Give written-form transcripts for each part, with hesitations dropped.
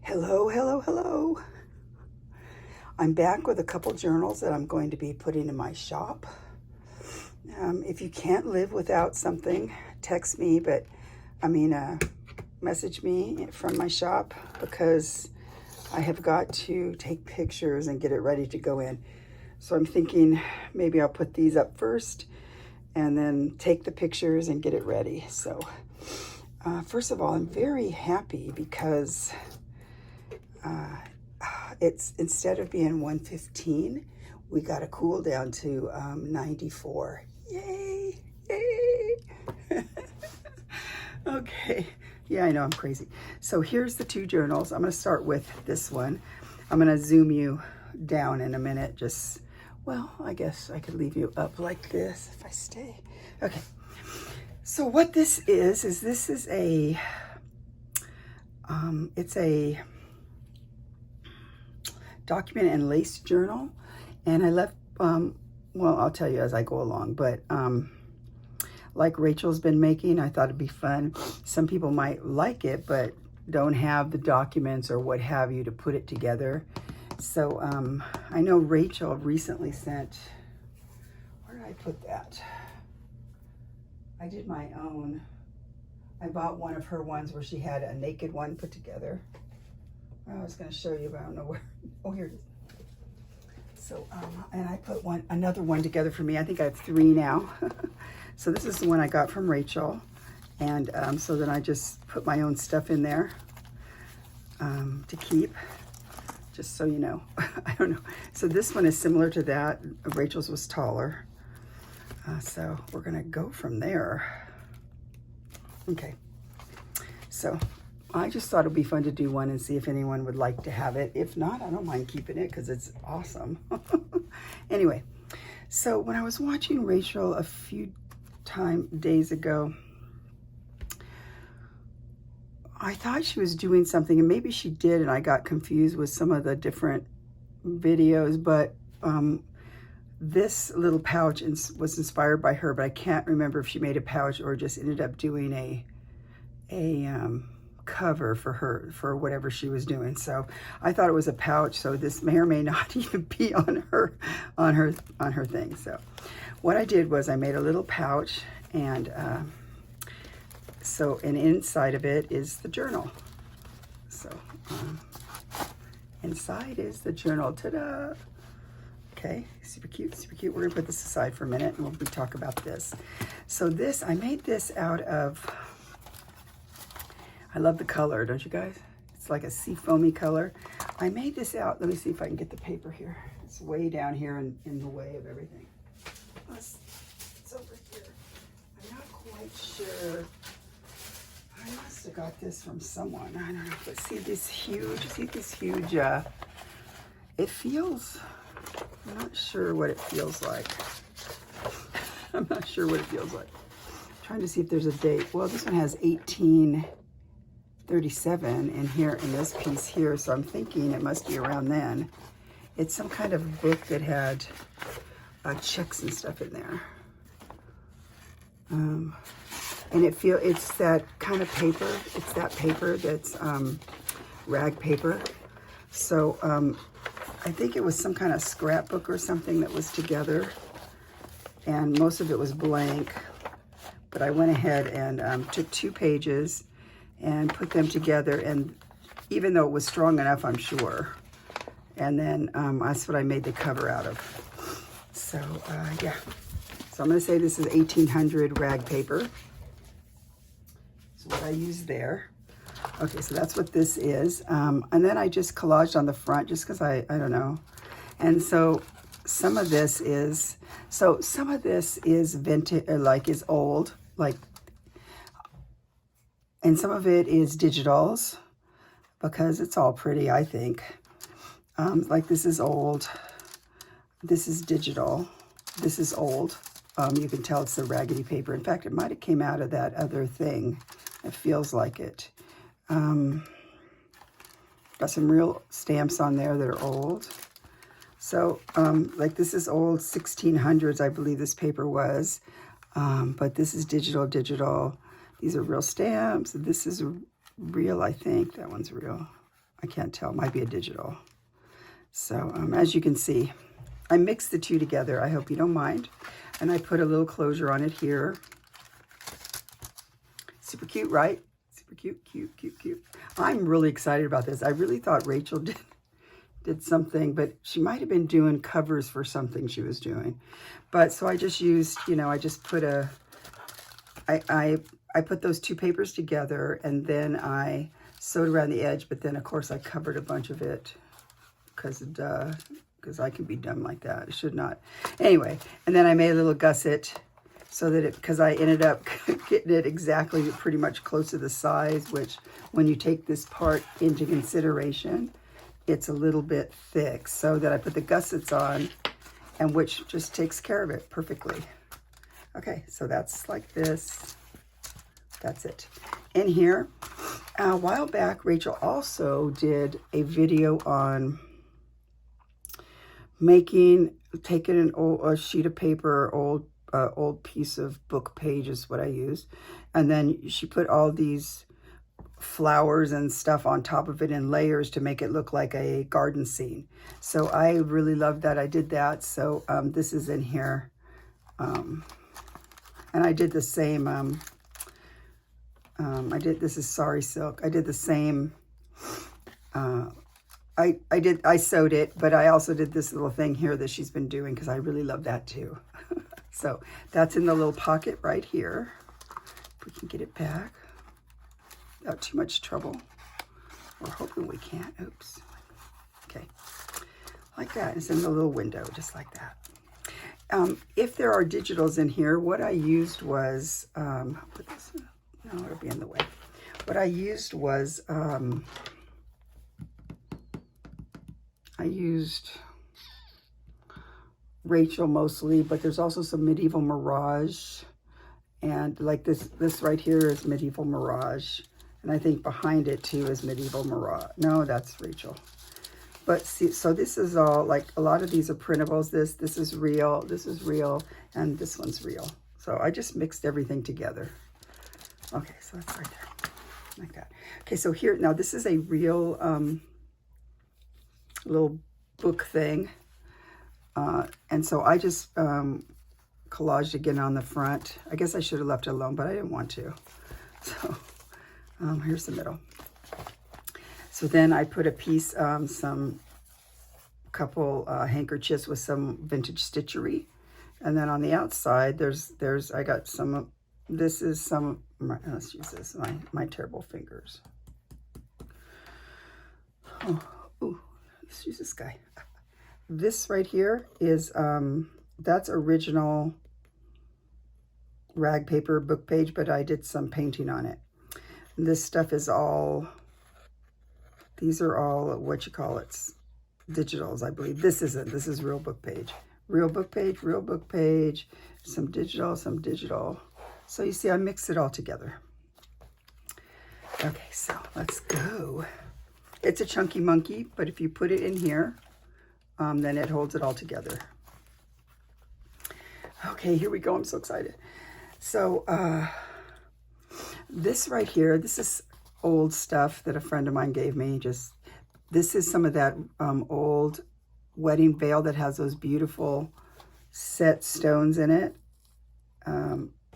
Hello, hello, hello. I'm back with a couple journals that I'm going to be putting in my shop. If you can't live without something, text me, message me from my shop because I have got to take pictures and get it ready to go in. So I'm thinking maybe I'll put these up first and then take the pictures and get it ready. So first of all, I'm very happy because it's instead of being 115, we got a cool down to 94. Yay! Yay! Okay. Yeah, I know I'm crazy. So here's the two journals. I'm going to start with this one. I'm going to zoom you down in a minute. Well, I guess I could leave you up like this if I stay. Okay. So what this is this is a, it's a document and lace journal, and I left well, I'll tell you as I go along, but like Rachel's been making, I thought it'd be fun. Some people might like it but don't have the documents or what have you to put it together. So I know Rachel recently sent, where did I put that? I did my own. I bought one of her ones where she had a naked one put together. I was going to show you, but I don't know where. Oh, here it is. So, and I put another one together for me. I think I have 3 now. So this is the one I got from Rachel. And so then I just put my own stuff in there to keep, just so you know. I don't know. So this one is similar to that. Rachel's was taller. So we're going to go from there. Okay. So I just thought it'd be fun to do one and see if anyone would like to have it. If not, I don't mind keeping it because it's awesome. Anyway, so when I was watching Rachel a few days ago, I thought she was doing something, and maybe she did, and I got confused with some of the different videos, but this little pouch was inspired by her, but I can't remember if she made a pouch or just ended up doing a cover for her for whatever she was doing. So I thought it was a pouch, so this may or may not even be on her thing. So what I did was I made a little pouch, and and inside of it is the journal. So inside is the journal. Ta-da! Okay, super cute, super cute. We're gonna put this aside for a minute and we'll talk about this. So this, I made this out of, I love the color, don't you guys? It's like a sea foamy color. I made this out, let me see if I can get the paper here. It's way down here in the way of everything. It's over here. I'm not quite sure. I must have got this from someone. I don't know, but see this huge, it feels, I'm not sure what it feels like. I'm not sure what it feels like. I'm trying to see if there's a date. Well, this one has 1837 in here, in this piece here, so I'm thinking it must be around then. It's some kind of book that had checks and stuff in there. And it's that kind of paper. It's that paper that's rag paper. So I think it was some kind of scrapbook or something that was together, and most of it was blank, but I went ahead and took 2 pages and put them together, and even though it was strong enough, I'm sure, and then that's what I made the cover out of. So yeah, so I'm going to say this is 1800 rag paper. So what I used there. Okay, so that's what this is. And then I just collaged on the front just because I don't know. And so some of this is vintage, like is old, like, and some of it is digitals because it's all pretty, I think. Like this is old. This is digital. This is old. You can tell it's the raggedy paper. In fact, it might have came out of that other thing. It feels like it. Got some real stamps on there that are old. So, like this is old 1600s, I believe this paper was. But this is digital. These are real stamps. This is real, I think. That one's real. I can't tell. It might be a digital. So as you can see, I mixed the two together. I hope you don't mind. And I put a little closure on it here. Super cute, right? Super cute, cute, cute, cute. I'm really excited about this. I really thought Rachel did something, but she might have been doing covers for something she was doing. But so I just used, you know, I just put I put those two papers together, and then I sewed around the edge, but then of course I covered a bunch of it because I can be dumb like that. It should not. Anyway, and then I made a little gusset so that it, because I ended up getting it exactly pretty much close to the size, which when you take this part into consideration, it's a little bit thick, so that I put the gussets on, and which just takes care of it perfectly. Okay, so that's like this. That's it. In here, a while back, Rachel also did a video on taking a sheet of paper, old piece of book page is what I used, and then she put all these flowers and stuff on top of it in layers to make it look like a garden scene. So I really loved that. I did that. So this is in here, and I did the same. This is Sari Silk. I did the same. I sewed it, but I also did this little thing here that she's been doing because I really love that too. So that's in the little pocket right here. If we can get it back without too much trouble. We're hoping we can't. Oops. Okay. Like that. It's in the little window, just like that. If there are digitals in here, what I used was, I'll put this, no, it'll be in the way. What I used was, I used Rachel mostly, but there's also some Medieval Mirage, and like this right here is Medieval Mirage, and I think behind it too is Medieval Mirage. No, that's Rachel. But see, so this is all, like, a lot of these are printables. This is real, and this one's real. So I just mixed everything together. Okay, so that's right there, like that. Okay, so here, now this is a real little book thing. And so I just collaged again on the front. I guess I should have left it alone, but I didn't want to. So here's the middle. So then I put a piece, couple handkerchiefs with some vintage stitchery. And then on the outside, I got some, this is some, let's use this, my terrible fingers. Oh, ooh, let's use this guy. This right here is, that's original rag paper book page, but I did some painting on it. And this stuff is all, these are all, what you call it, digitals, I believe. This isn't, this is real book page. Real book page, real book page, some digital, some digital. So you see, I mixed it all together. Okay, so let's go. It's a chunky monkey, but if you put it in here, then it holds it all together. Okay, here we go. I'm so excited. So this right here, this is old stuff that a friend of mine gave me. This is some of that old wedding veil that has those beautiful set stones in it.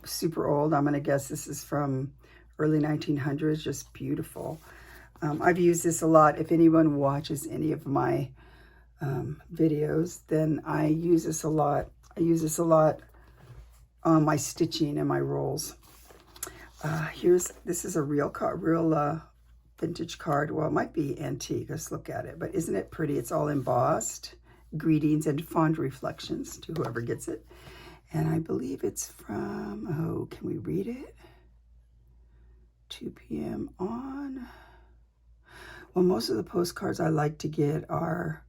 Super old. I'm going to guess this is from early 1900s. Just beautiful. I've used this a lot. If anyone watches any of my videos, then I use this a lot. I use this a lot on my stitching and my rolls. This is a real card, vintage card. Well, it might be antique. Let's look at it. But isn't it pretty? It's all embossed. Greetings and fond reflections to whoever gets it. And I believe it's from, oh, can we read it? 2 p.m. on. Well, most of the postcards I like to get are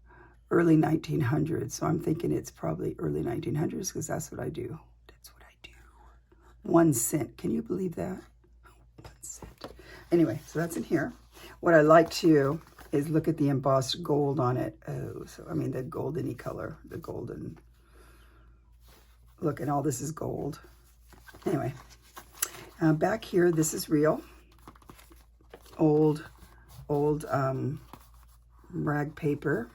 early 1900s. So I'm thinking it's probably early 1900s because that's what I do. That's what I do. 1 cent. Can you believe that? 1 cent. Anyway, so that's in here. What I like to is look at the embossed gold on it. Oh, so I mean the goldeny color, the golden. Look, and all this is gold. Anyway, back here, this is real. Old rag paper.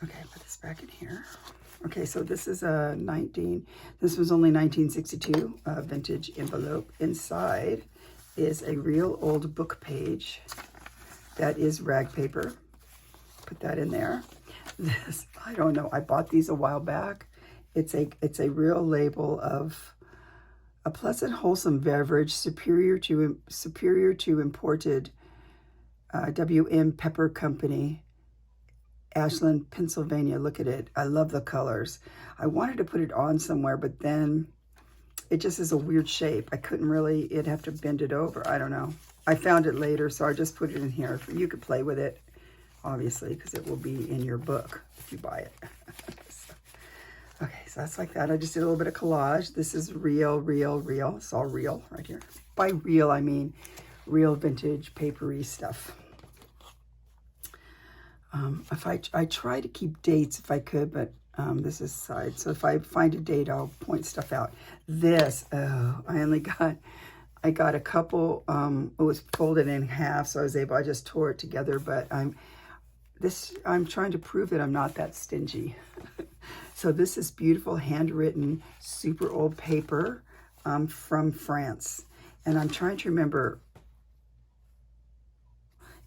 Okay, put this back in here. Okay, so this is this was only 1962 vintage envelope. Inside is a real old book page that is rag paper. Put that in there. This, I don't know, I bought these a while back. It's a real label of a pleasant, wholesome beverage superior to imported W.M. Pepper Company, Ashland, Pennsylvania. Look at it. I love the colors. I wanted to put it on somewhere, but then it just is a weird shape. I couldn't really, it'd have to bend it over. I don't know. I found it later, so I just put it in here. You could play with it, obviously, because it will be in your book if you buy it. Okay, so that's like that. I just did a little bit of collage. This is real. It's all real right here. By real, I mean real vintage papery stuff. I try to keep dates if I could, but this is side. So if I find a date, I'll point stuff out. This, I got a couple, it was folded in half, so I just tore it together, but I'm trying to prove that I'm not that stingy. So this is beautiful, handwritten, super old paper from France. And I'm trying to remember,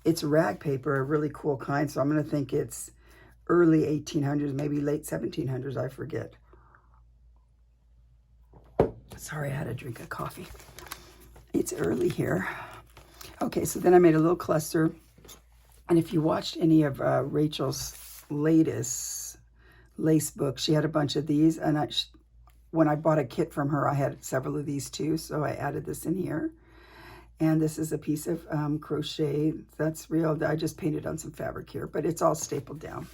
it's rag paper, a really cool kind, so I'm going to think it's early 1800s, maybe late 1700s, I forget. Sorry, I had a drink of coffee. It's early here. Okay, so then I made a little cluster. And if you watched any of Rachel's latest lace book, she had a bunch of these. And when I bought a kit from her, I had several of these too. So I added this in here. And this is a piece of crochet. That's real. I just painted on some fabric here, but it's all stapled down.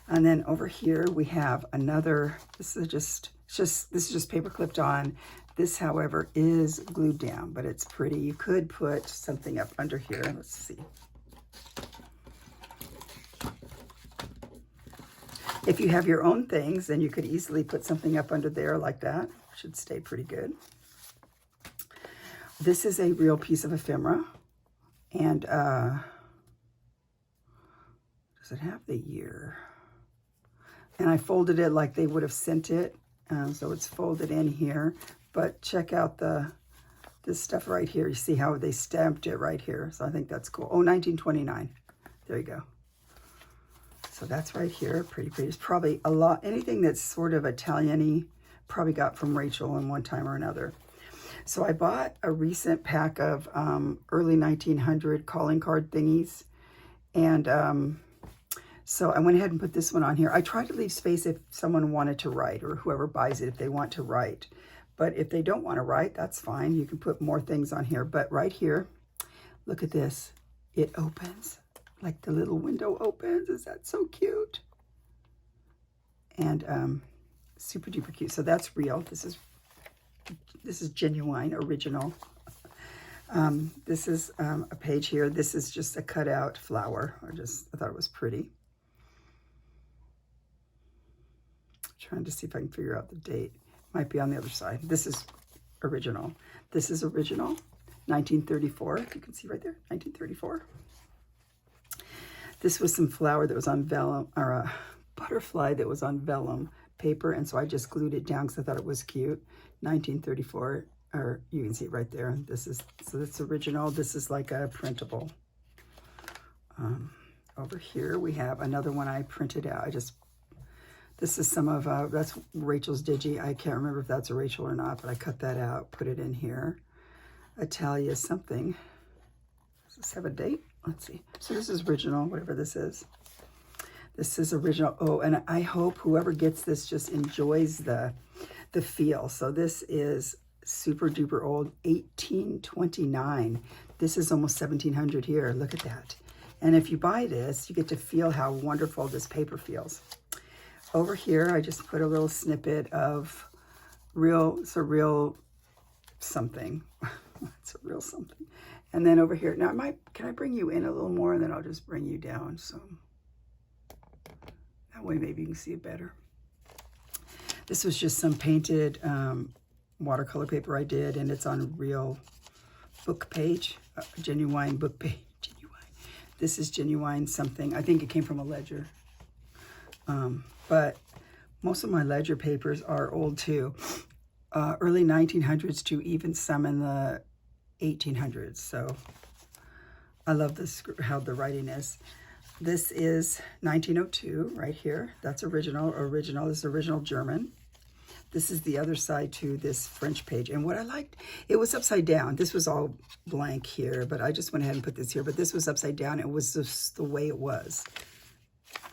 And then over here we have another, this is just paper clipped on. This, however, is glued down, but it's pretty. You could put something up under here. Let's see. If you have your own things, then you could easily put something up under there like that. Should stay pretty good. This is a real piece of ephemera. And does it have the year? And I folded it like they would have sent it. So it's folded in here. But check out this stuff right here. You see how they stamped it right here. So I think that's cool. Oh, 1929. There you go. So that's right here. Pretty. It's probably a lot. Anything that's sort of Italian-y probably got from Rachel in one time or another. So I bought a recent pack of early 1900 calling card thingies. And so I went ahead and put this one on here. I try to leave space if someone wanted to write, or whoever buys it if they want to write. But if they don't want to write, that's fine. You can put more things on here. But right here, look at this. It opens. Like the little window opens. Is that so cute? And super duper cute. So that's real. This is genuine, original. This is a page here. This is just a cutout flower. I thought it was pretty. Trying to see if I can figure out the date. Might be on the other side. This is original. This is original, 1934. If you can see right there, 1934. This was some flower that was on vellum, or a butterfly that was on vellum paper, and so I just glued it down because I thought it was cute. 1934, or you can see it right there. So that's original. This is like a printable. Over here we have another one I printed out. This is some of, that's Rachel's Digi. I can't remember if that's a Rachel or not, but I cut that out, put it in here. Italia something. Does this have a date? Let's see. So this is original, whatever this is. This is original. Oh, and I hope whoever gets this just enjoys the feel. So this is super duper old, 1829. This is almost 1700 here. Look at that. And if you buy this, you get to feel how wonderful this paper feels. Over here, I just put a little snippet of it's a real something. It's a real something. And then over here, now can I bring you in a little more, and then I'll just bring you down. So that way maybe you can see it better. This was just some painted watercolor paper I did, and it's on a real book page, genuine book page. Genuine. This is genuine something. I think it came from a ledger. But most of my ledger papers are old too. Early 1900s to even some in the 1800s. So I love this, how the writing is. This is 1902 right here. That's original. This is original German. This is the other side to this French page. And what I liked, it was upside down. This was all blank here, but I just went ahead and put this here. But this was upside down. It was just the way it was.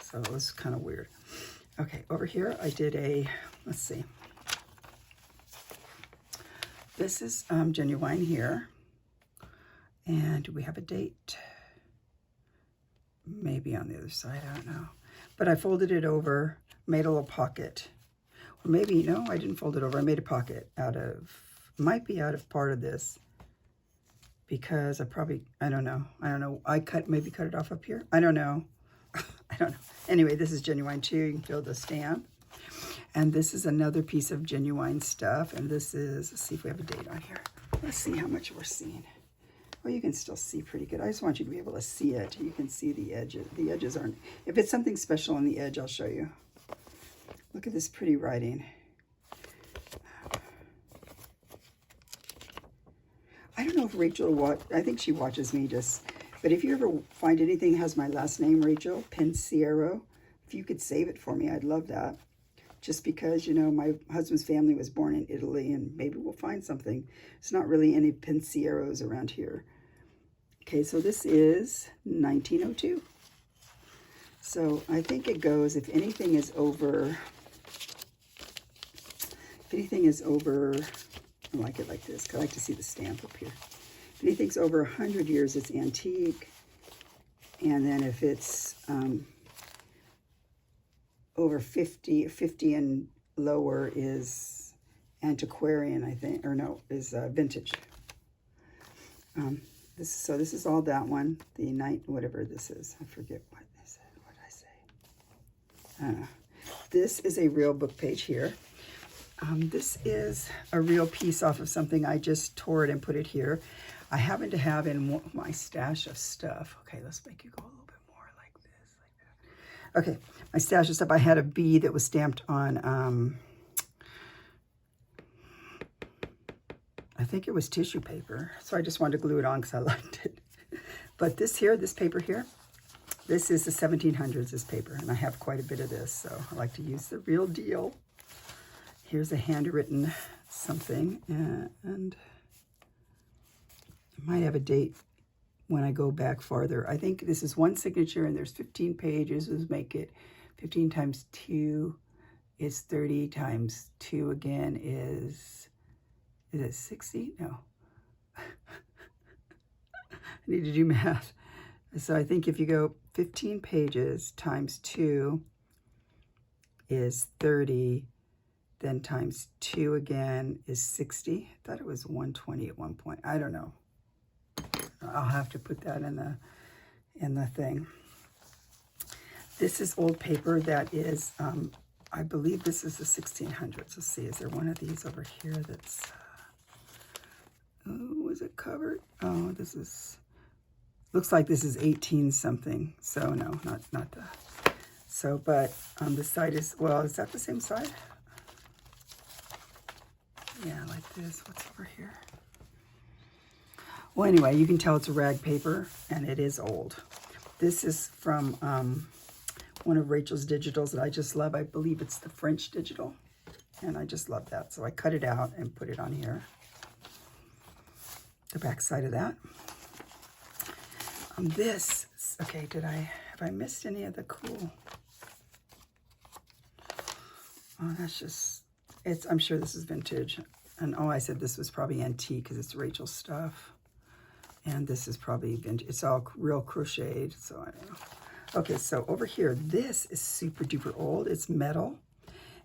So it was kind of weird. Okay, over here I did a, let's see. This is genuine here. And do we have a date? Maybe on the other side, I don't know. But I folded it over, made a little pocket. Or maybe, no, I didn't fold it over. I made a pocket out of, might be out of part of this. Because I don't know. I maybe cut it off up here. I don't know. I don't know. Anyway, this is genuine too. You can feel the stamp. And this is another piece of genuine stuff. And this is, let's see if we have a date on here. Let's see how much we're seeing. Well, you can still see pretty good. I just want you to be able to see it. You can see the edges. The edges aren't, if it's something special on the edge, I'll show you. Look at this pretty writing. I don't know if Rachel I think she watches me just, but if you ever find anything that has my last name, Rachel, Pensiero, if you could save it for me, I'd love that. Just because, you know, my husband's family was born in Italy and maybe we'll find something. There's not really any Pensieros around here. Okay, so this is 1902. So I think it goes, if anything is over, I like it like this, 'cause I like to see the stamp up here. If anything's over 100 years, it's antique. And then if it's over 50 and lower is antiquarian, I think, or no, is vintage. So this is all that one, the night, whatever this is. I forget what this is. What did I say? I don't know. This is a real book page here. This is a real piece off of something. I just tore it and put it here. I happen to have in my stash of stuff. Okay, let's make you go a little bit more like this, like that. Okay, my stash of stuff. I had a bee that was stamped on, I think it was tissue paper. So I just wanted to glue it on because I liked it. But this here, this paper here, this is the 1700s, this paper. And I have quite a bit of this, so I like to use the real deal. Here's a handwritten something, and I might have a date when I go back farther. I think this is one signature, and there's 15 pages. Let's make it 15 times 2 is 30 times 2 again is it 60? No. I need to do math. So I think if you go 15 pages times 2 is 30, then times 2 again is 60. I thought it was 120 at one point. I don't know. I'll have to put that in the thing. This is old paper that is, I believe this is the 1600s. Let's see, is there one of these over here that's, oh, was it covered? Oh, this is, looks like this is 18 something. So no, not that. So, but the side is, well, is that the same side? Yeah, like this. What's over here? Well, anyway, you can tell it's a rag paper, and it is old. This is from one of Rachel's digitals that I just love. I believe it's the French digital, and I just love that. So I cut it out and put it on here. The back side of that. This, okay, have I missed any of the cool? Oh, that's just, I'm sure this is vintage. And oh, I said this was probably antique because it's Rachel's stuff. And this is probably vintage. It's all real crocheted, so I don't know. Okay, so over here, this is super duper old. It's metal.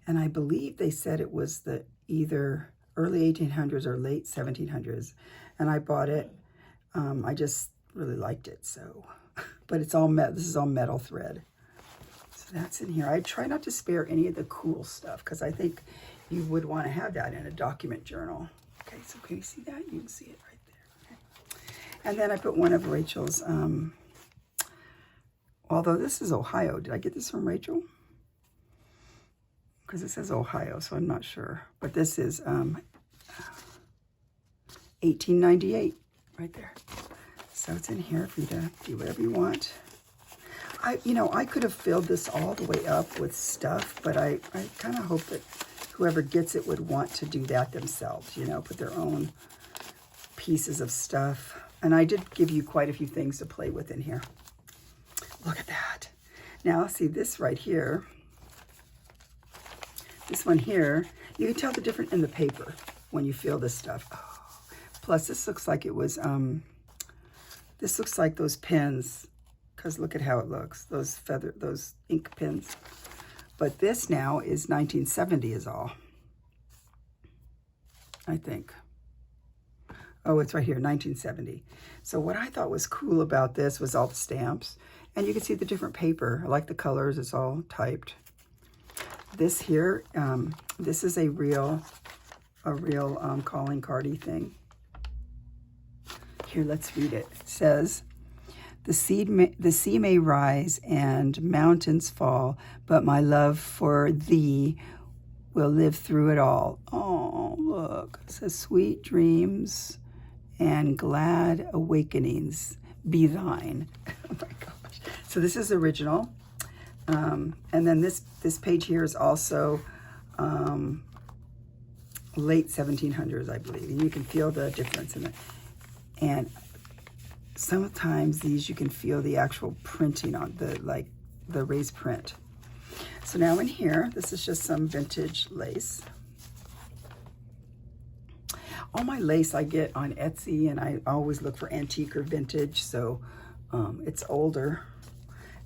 And I believe they said it was the either early 1800s or late 1700s. And I bought it. I just really liked it, so. But it's all metal. This is all metal thread. So that's in here. I try not to spare any of the cool stuff because I think you would want to have that in a document journal. Okay, so can you see that? You can see it right there. Okay. And then I put one of Rachel's Although this is Ohio. Did I get this from Rachel? Because it says Ohio, so I'm not sure. But this is 1898 right there. So it's in here for you to do whatever you want. I could have filled this all the way up with stuff, but I kind of hope that whoever gets it would want to do that themselves, put their own pieces of stuff. And I did give you quite a few things to play with in here. Look at that. Now, see this right here. This one here, you can tell the difference in the paper when you feel this stuff. Oh. Plus, this looks like it was, this looks like those pens, because look at how it looks, those ink pens. But this now is 1970 is all, I think. Oh, it's right here, 1970. So what I thought was cool about this was all the stamps. And you can see the different paper. I like the colors, it's all typed. This here, this is a real calling cardy thing. Here, let's read it. It says, the sea may rise and mountains fall, but my love for thee will live through it all. Oh, look. It says, sweet dreams and glad awakenings be thine. Oh my gosh. So this is original. And then this page here is also late 1700s, I believe. And you can feel the difference in it. And sometimes these you can feel the actual printing on the raised print. So now in here, this is just some vintage lace. All my lace I get on Etsy, and I always look for antique or vintage, so it's older.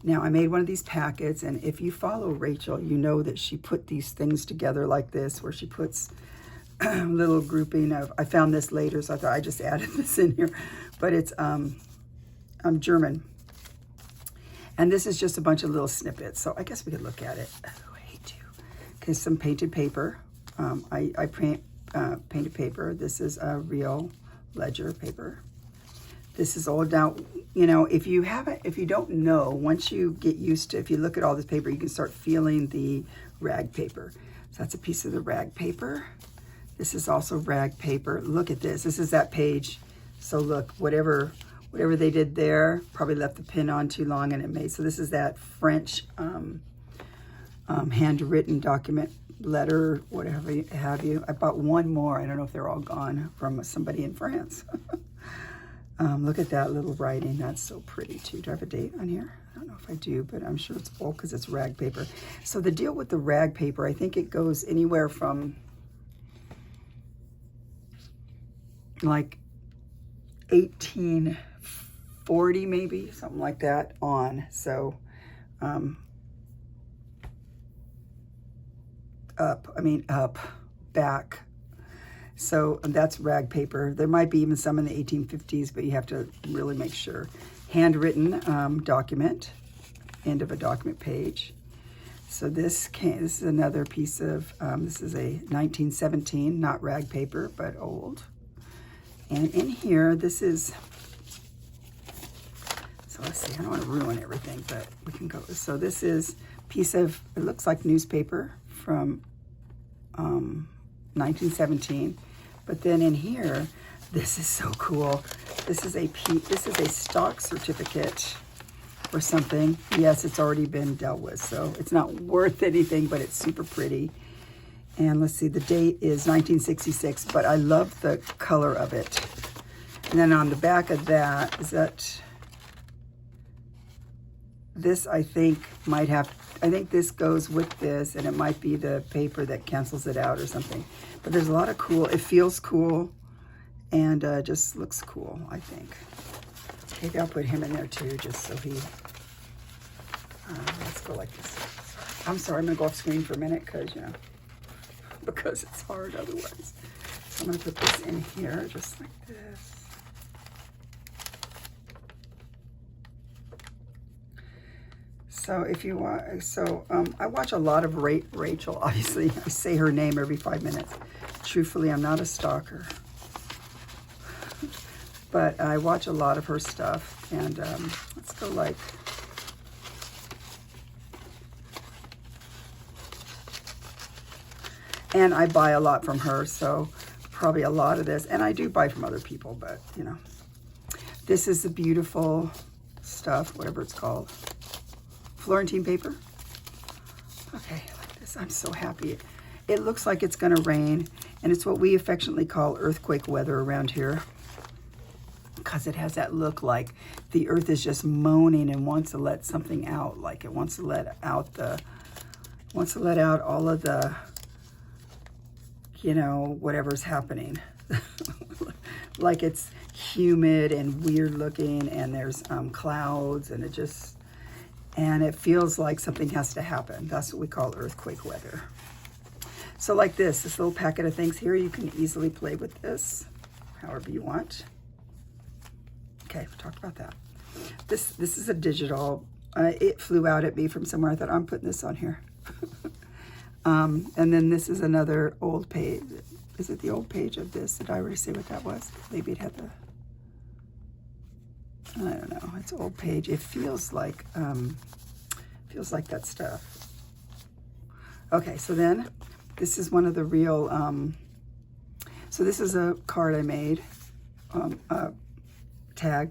Now, I made one of these packets, and if you follow Rachel, you know that she put these things together like this, where she puts a little grouping of, I found this later, so I thought I just added this in here, but it's German. And this is just a bunch of little snippets, so I guess we could look at it. Oh, I hate to. Okay, some painted paper. I painted paper. This is a real ledger paper. This is old. Now, if you don't know, once you get used to, if you look at all this paper, you can start feeling the rag paper. So that's a piece of the rag paper. This is also rag paper. Look at this. This is that page. So look, whatever they did there, probably left the pin on too long and it made. So this is that French handwritten document, letter, whatever have you. I bought one more. I don't know if they're all gone, from somebody in France. Look at that little writing. That's so pretty too. Do I have a date on here? I don't know if I do, but I'm sure it's old because it's rag paper. So the deal with the rag paper, I think it goes anywhere from like 1840 maybe, something like that on. So up, back. So that's rag paper. There might be even some in the 1850s, but you have to really make sure. Handwritten document, end of a document page. So this is another piece of, this is a 1917, not rag paper, but old. And in here, this is, so let's see, I don't want to ruin everything, but we can go. So this is a piece of, it looks like newspaper from 1917. But then in here, this is so cool. This is a stock certificate or something. Yes, it's already been dealt with, so it's not worth anything, but it's super pretty. And let's see, the date is 1966, but I love the color of it. And then on the back of that, this I think I think this goes with this, and it might be the paper that cancels it out or something. But there's a lot of cool, it feels cool, and just looks cool, I think. Maybe I'll put him in there too, just so he, let's go like this. I'm sorry, I'm gonna go off screen for a minute, because it's hard otherwise. So I'm gonna put this in here, just like this. So if you want, I watch a lot of Rachel, obviously. I say her name every 5 minutes. Truthfully, I'm not a stalker. But I watch a lot of her stuff. And let's go like, And I buy a lot from her, so probably a lot of this. And I do buy from other people, but, you know. This is the beautiful stuff, whatever it's called. Florentine paper. Okay, like this. I'm so happy. It looks like it's going to rain, and it's what we affectionately call earthquake weather around here, because it has that look like the earth is just moaning and wants to let something out, like it wants to let out all of the, you know, whatever's happening. Like it's humid and weird looking, and there's clouds, and it feels like something has to happen. That's what we call earthquake weather. So like this little packet of things here, you can easily play with this however you want. Okay, we talked about that. This is a digital. It flew out at me from somewhere. I thought, I'm putting this on here. And then this is another old page. Is it the old page of this? Did I already say what that was? Maybe it had the, I don't know. It's an old page. It feels like that stuff. Okay, so then this is one of the real, so this is a card I made, tag,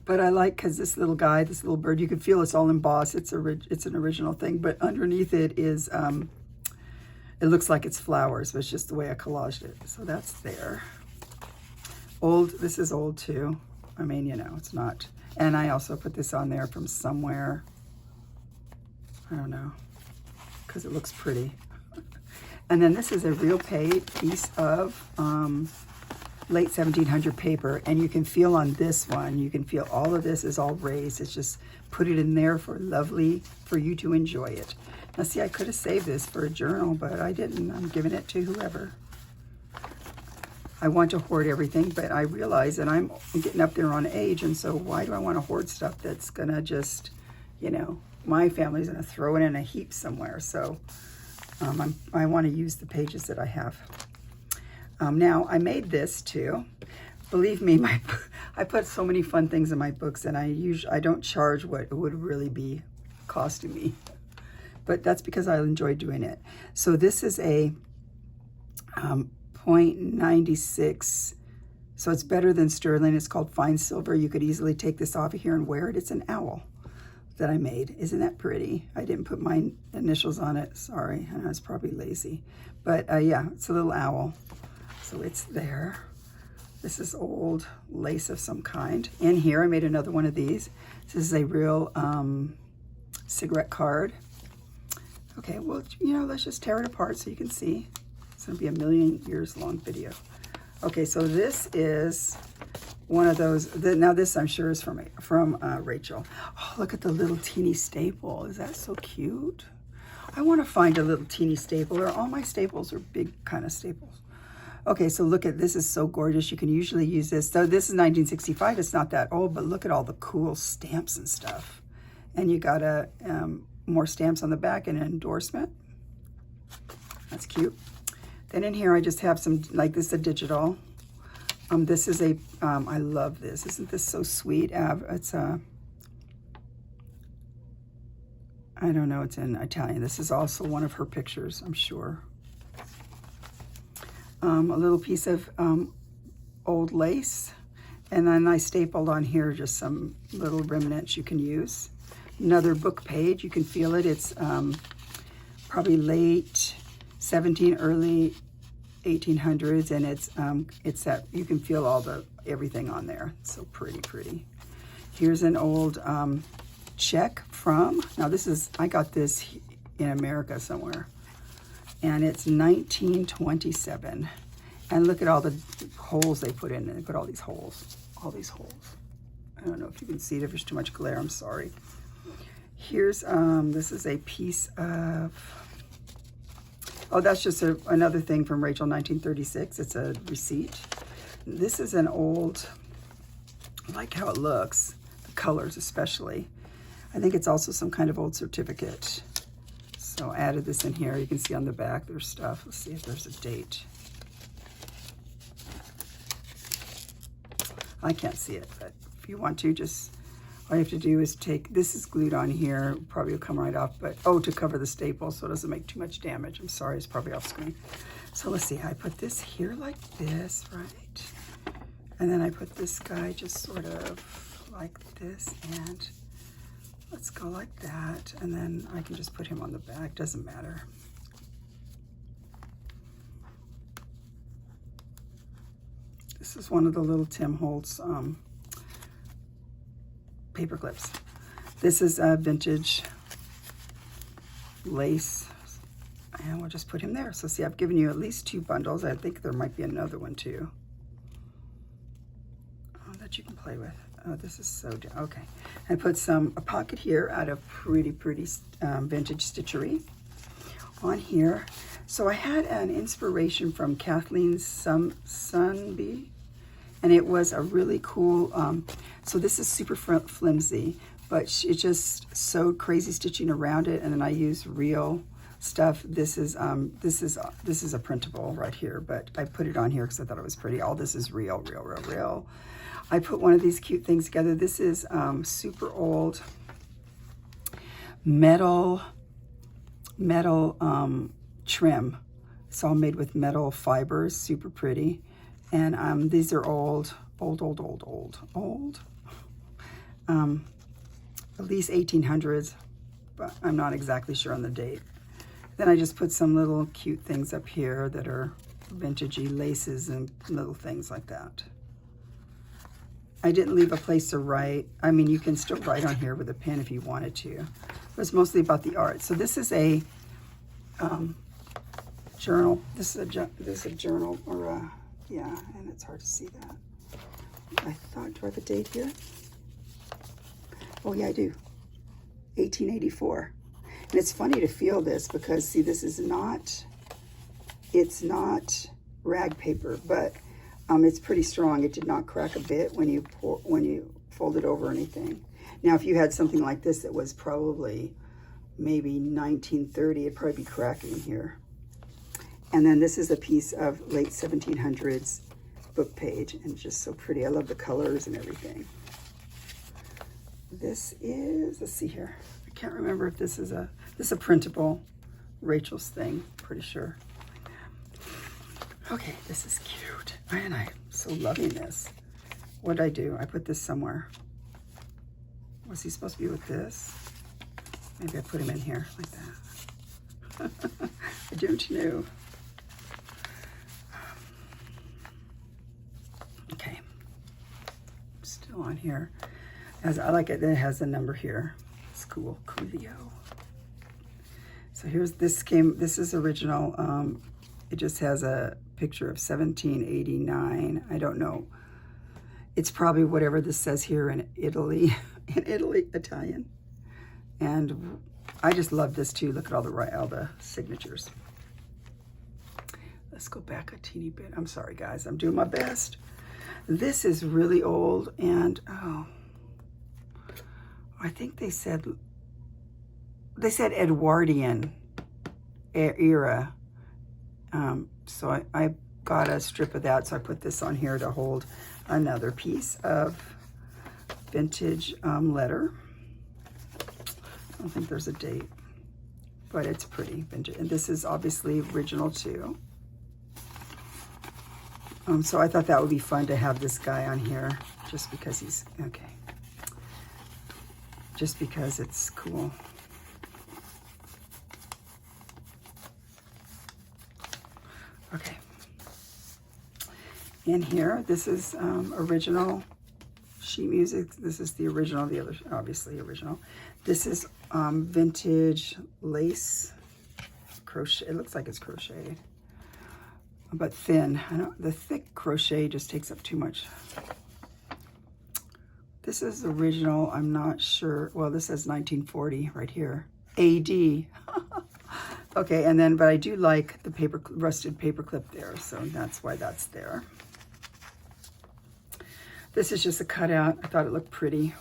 but I like, because this little guy, this little bird, you can feel it's all embossed. It's an original thing, but underneath it is, it looks like it's flowers, but it's just the way I collaged it. So that's there. Old, this is old too. I mean, you know, it's not, and I also put this on there from somewhere. I don't know, because it looks pretty. And then this is a real piece of late 1700 paper, and you can feel on this one, you can feel all of this is all raised. It's just put it in there for you to enjoy it. Now see, I could have saved this for a journal, but I didn't. I'm giving it to whoever. I want to hoard everything, but I realize that I'm getting up there on age, and so why do I want to hoard stuff that's gonna just, you know, my family's gonna throw it in a heap somewhere. So I want to use the pages that I have. Now I made this too. Believe me, I put so many fun things in my books, and I don't charge what it would really be costing me, but that's because I enjoy doing it. So this is a 0.96, so it's better than sterling. It's called fine silver. You could easily take this off of here and wear it. It's an owl that I made. Isn't that pretty? I didn't put my initials on it. Sorry, I was probably lazy. But yeah, it's a little owl. So it's there. This is old lace of some kind. In here, I made another one of these. This is a real cigarette card. Okay, well, you know, let's just tear it apart so you can see. It's gonna be a million years long video. Okay, so this is one of those, now this I'm sure is from Rachel. Oh, look at the little teeny staple. Is that so cute? I want to find a little teeny staple, or all my staples are big kind of staples. Okay, so look at this, is so gorgeous. You can usually use this. So this is 1965, it's not that old, but look at all the cool stamps and stuff. And you got more stamps on the back and an endorsement. That's cute. Then in here I just have some, like this is a digital. This is a, I love this. Isn't this so sweet? It's a, I don't know, it's in Italian. This is also one of her pictures, I'm sure. A little piece of old lace. And then I stapled on here just some little remnants you can use. Another book page, you can feel it. It's probably late 17, early 1800s, and it's that you can feel all everything on there. It's so pretty. Here's an old check from, now this is, I got this in America somewhere, and it's 1927. And look at all the holes they put in. They put all these holes. I don't know if you can see it. If there's too much glare, I'm sorry. Here's this is a piece of, oh, that's just another thing from Rachel, 1936. It's a receipt. This is an old, I like how it looks, the colors especially. I think it's also some kind of old certificate. So I added this in here. You can see on the back there's stuff. Let's see if there's a date. I can't see it, but if you want to, just, all you have to do is take, this is glued on here, probably will come right off, but, oh, to cover the staple so it doesn't make too much damage. I'm sorry, it's probably off screen. So let's see, I put this here like this, right? And then I put this guy just sort of like this, and let's go like that. And then I can just put him on the back, doesn't matter. This is one of the little Tim Holtz paper clips. This is a vintage lace, and we'll just put him there. So see, I've given you at least 2 bundles. I think there might be another one too that you can play with. Oh, this is so okay. I put a pocket here out of pretty vintage stitchery on here. So I had an inspiration from Kathleen Sunby, and it was a really cool, so this is super flimsy, but it just sewed crazy stitching around it, and then I used real stuff. This is a printable right here, but I put it on here because I thought it was pretty. All this is real. I put one of these cute things together. This is super old metal trim. It's all made with metal fibers, super pretty. And these are old, at least 1800s, but I'm not exactly sure on the date. Then I just put some little cute things up here that are vintagey laces and little things like that. I didn't leave a place to write. I mean, you can still write on here with a pen if you wanted to. It was mostly about the art. So this is a journal. This is a journal, or a, yeah, and it's hard to see that. I thought, do I have a date here? Oh yeah, I do. 1884. And it's funny to feel this because, see, this is not, it's not rag paper, but it's pretty strong. It did not crack a bit when you fold it over or anything. Now, if you had something like this that was probably maybe 1930, it'd probably be cracking here. And then this is a piece of late 1700s book page, and just so pretty. I love the colors and everything. This is, let's see here. I can't remember if this is a printable Rachel's thing, pretty sure. Okay, this is cute. And I'm so loving this. What'd I do? I put this somewhere. Was he supposed to be with this? Maybe I put him in here like that. I don't know. Okay. Still on here. As I like it, it has a number here. It's cool. Coolio. So here's this is original. It just has a picture of 1789. I don't know. It's probably whatever this says here in Italy, Italian. And I just love this too. Look at all the signatures. Let's go back a teeny bit. I'm sorry, guys. I'm doing my best. This is really old, and oh, I think they said Edwardian era. So I got a strip of that, so I put this on here to hold another piece of vintage letter. I don't think there's a date, but it's pretty vintage. And this is obviously original too. So I thought that would be fun to have this guy on here, just because he's, okay. Just because it's cool. Okay. In here, this is original sheet music. This is the original, the other, obviously original. This is vintage lace crochet. It looks like it's crocheted, but thin. The thick crochet just takes up too much. This is original. I'm not sure. Well, this says 1940 right here. AD. Okay, and then, but I do like the rusted paper clip there, so that's why that's there. This is just a cutout. I thought it looked pretty.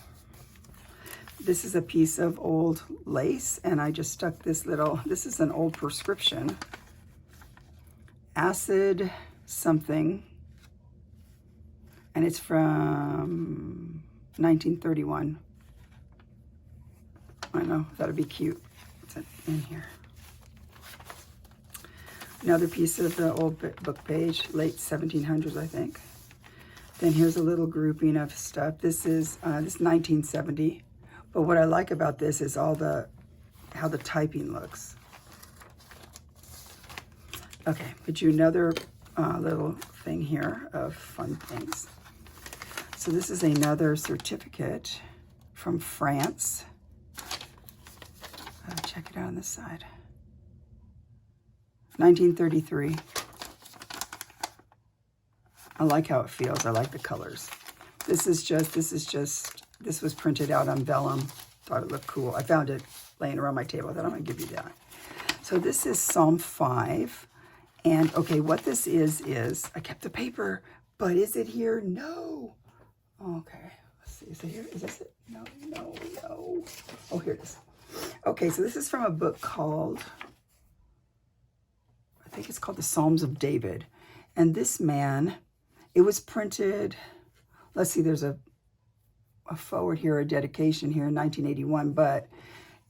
This is a piece of old lace, and I just stuck this little, this is an old prescription. Acid something, and it's from 1931. I know, that'd be cute. It's in here. Another piece of the old book page, late 1700s, I think. Then here's a little grouping of stuff. This is 1970. But what I like about this is how the typing looks. Okay, put you another little thing here of fun things. So this is another certificate from France. Check it out on this side. 1933. I like how it feels. I like the colors. This was printed out on vellum. Thought it looked cool. I found it laying around my table. I thought I'm going to give you that. So this is Psalm 5. And okay, what this is, I kept the paper, but is it here? No. Okay, let's see. Is it here? Is this it? No. Oh, here it is. Okay, so this is from a book called, I think it's called The Psalms of David. And this man, it was printed, let's see, there's a forward here, a dedication here in 1981,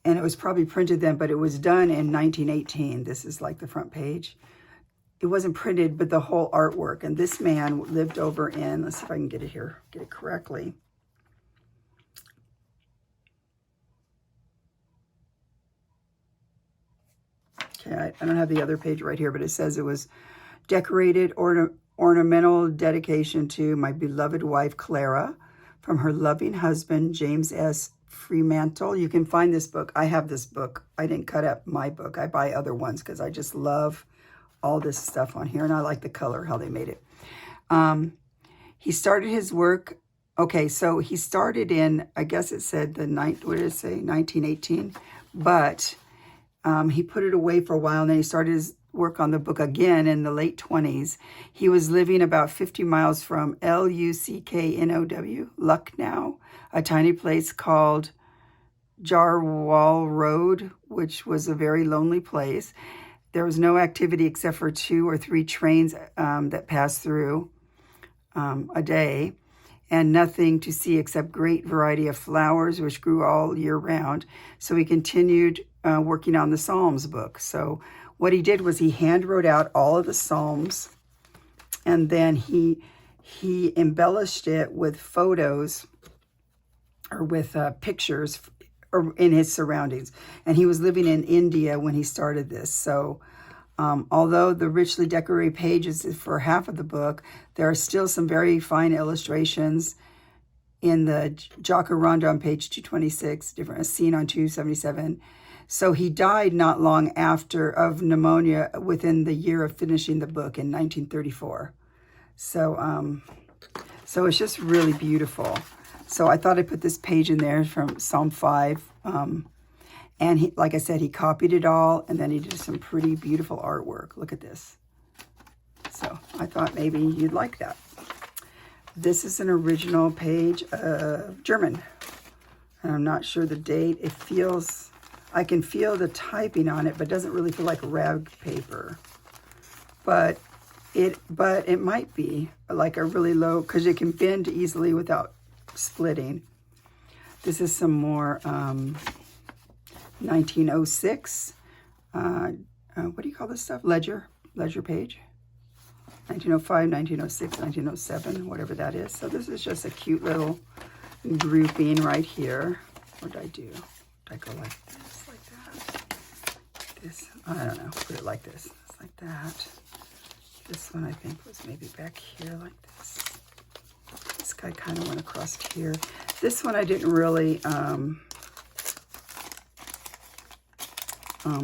and it was probably printed then, but it was done in 1918. This is like the front page. It wasn't printed, but the whole artwork. And this man lived over in, let's see if I can get it here, get it correctly. Okay, I don't have the other page right here, but it says it was decorated ornamental dedication to my beloved wife, Clara, from her loving husband, James S. Fremantle. You can find this book. I have this book. I didn't cut up my book. I buy other ones because I just love all this stuff on here, and I like the color, how they made it. He started his work, okay, so he started in, I guess it said what did it say, 1918, but he put it away for a while, and then he started his work on the book again in the late 20s. He was living about 50 miles from Lucknow, Lucknow, a tiny place called Jarwal Road, which was a very lonely place. There was no activity except for 2 or 3 trains that passed through a day, and nothing to see except great variety of flowers, which grew all year round. So he continued working on the Psalms book. So what he did was he hand wrote out all of the Psalms, and then he embellished it with photos or with pictures or in his surroundings. And he was living in India when he started this. So although the richly decorated pages is for half of the book, there are still some very fine illustrations in the Jacaranda on page 226, a scene on 277. So he died not long after of pneumonia within the year of finishing the book in 1934. So it's just really beautiful. So I thought I'd put this page in there from Psalm 5. And he, like I said, he copied it all, and then he did some pretty beautiful artwork. Look at this. So I thought maybe you'd like that. This is an original page of German. And I'm not sure the date. It feels, I can feel the typing on it, but it doesn't really feel like rag paper. But it might be like a really low, because it can bend easily without splitting. This is some more 1906. What do you call this stuff? Ledger page. 1905, 1906, 1907, whatever that is. So this is just a cute little grouping right here. What did I do? Did I go like this, like that? This, I don't know. Put it like this. It's like that. This one I think was maybe back here like this. This guy kind of went across here. This one I didn't really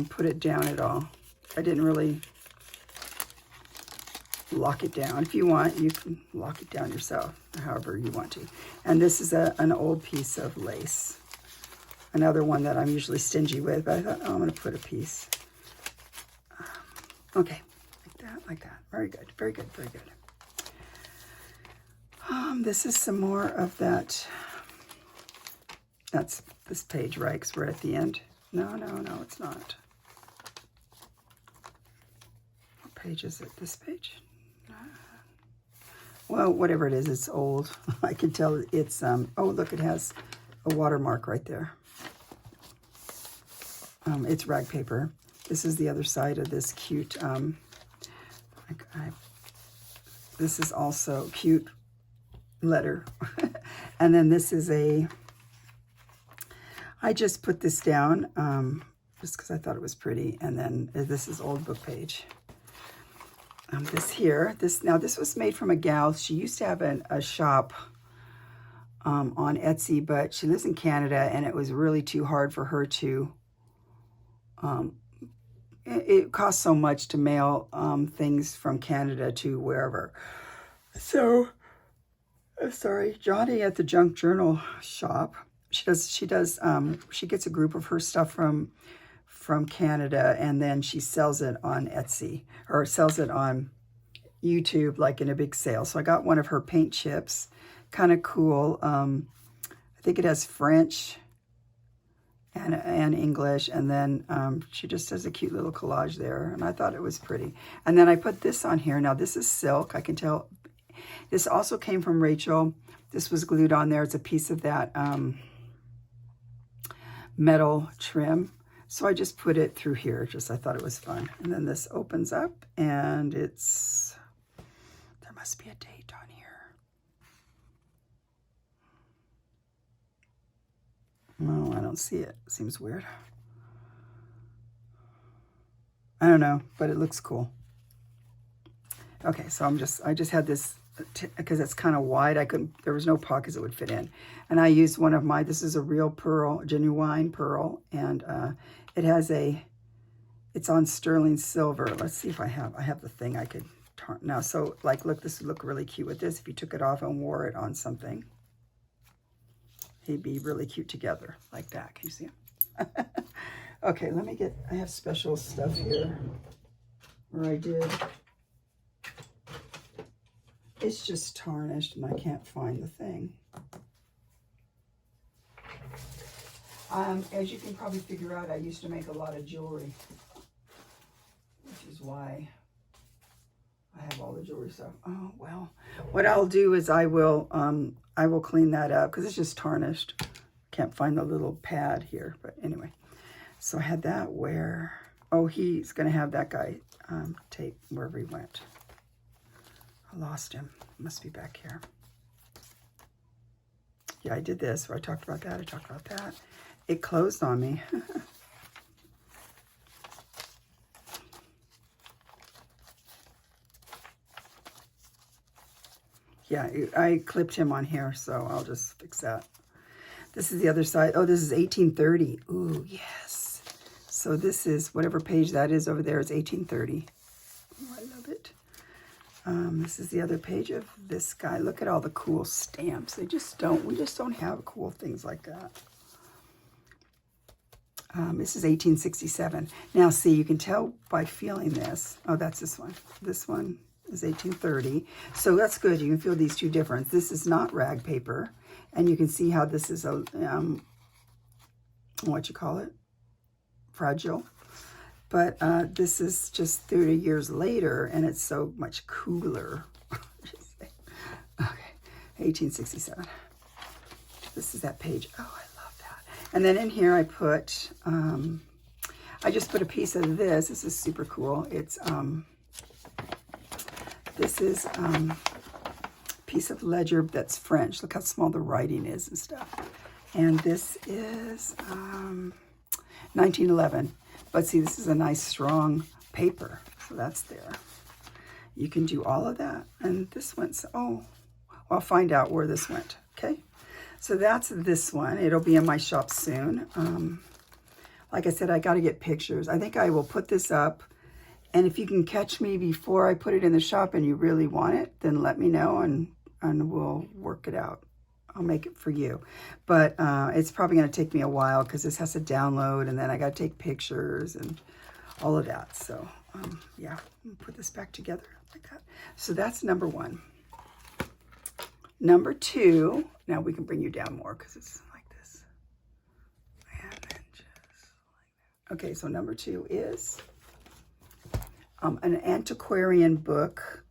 put it down at all. I didn't really lock it down. If you want, you can lock it down yourself, however you want to. And this is an old piece of lace. Another one that I'm usually stingy with, but I thought, oh, I'm going to put a piece. Okay, like that. Very good, very good, very good. This is some more of that. That's this page, right? Because we're at the end. No, it's not. What page is it? This page? Well, whatever it is, it's old. I can tell it's, oh, look, it has a watermark right there. It's rag paper. This is the other side of this cute, this is also cute letter. And then this is I just put this down just because I thought it was pretty. And then this is old book page. Now this was made from a gal. She used to have a shop on Etsy, but she lives in Canada, and it was really too hard for her to, it costs so much to mail things from Canada to wherever. So, sorry, Johnny at the Junk Journal shop, she gets a group of her stuff from Canada, and then she sells it on Etsy, or sells it on YouTube, like in a big sale. So I got one of her paint chips, kind of cool. I think it has French and English, and then she just does a cute little collage there, and I thought it was pretty. And then I put this on here. Now this is silk. I can tell this also came from Rachel. This was glued on there. It's a piece of that metal trim. So I just put it through here. I thought it was fun. And then this opens up, and there must be a date on here. No, I don't see it. It seems weird. I don't know, but it looks cool. Okay, so I just had this because it's kind of wide. There was no pockets it would fit in. And I used one of this is a real pearl, genuine pearl, and it's on sterling silver. Let's see if I have the thing I could turn now. So like, look, this would look really cute with this. If you took it off and wore it on something, they'd be really cute together like that. Can you see them? Okay, I have special stuff here where I did. It's just tarnished and I can't find the thing. As you can probably figure out, I used to make a lot of jewelry, which is why I have all the jewelry stuff. Oh, well, what I'll do is I will clean that up because it's just tarnished. Can't find the little pad here, but anyway. So I had that where, oh, he's going to have that guy tape wherever he went. I lost him. Must be back here. Yeah, I did this where I talked about that. I talked about that. It closed on me. Yeah, I clipped him on here, so I'll just fix that. This is the other side. Oh, this is 1830. Ooh, yes. So this is, whatever page that is over there is 1830. Oh, I love it. This is the other page of this guy. Look at all the cool stamps. We just don't have cool things like that. This is 1867. Now, see, you can tell by feeling this. Oh, that's this one. This one is 1830. So that's good. You can feel these two different. This is not rag paper. And you can see how this is a, what you call it? Fragile. But this is just 30 years later, and it's so much cooler. Okay, 1867. This is that page. Oh, I love that. And then in here I put, I just put a piece of this. This is super cool. It's, this is a piece of ledger that's French. Look how small the writing is and stuff. And this is 1911. But see, this is a nice strong paper, so that's there. You can do all of that. And this went, oh, I'll find out where this went, okay? So that's this one. It'll be in my shop soon. Like I said, I got to get pictures. I think I will put this up. And if you can catch me before I put it in the shop and you really want it, then let me know and we'll work it out. I'll make it for you. But it's probably going to take me a while because this has to download and then I got to take pictures and all of that. So yeah, put this back together like that. So that's number one. Number two, now we can bring you down more because it's like this. And then just like that. Okay, so number two is an antiquarian book.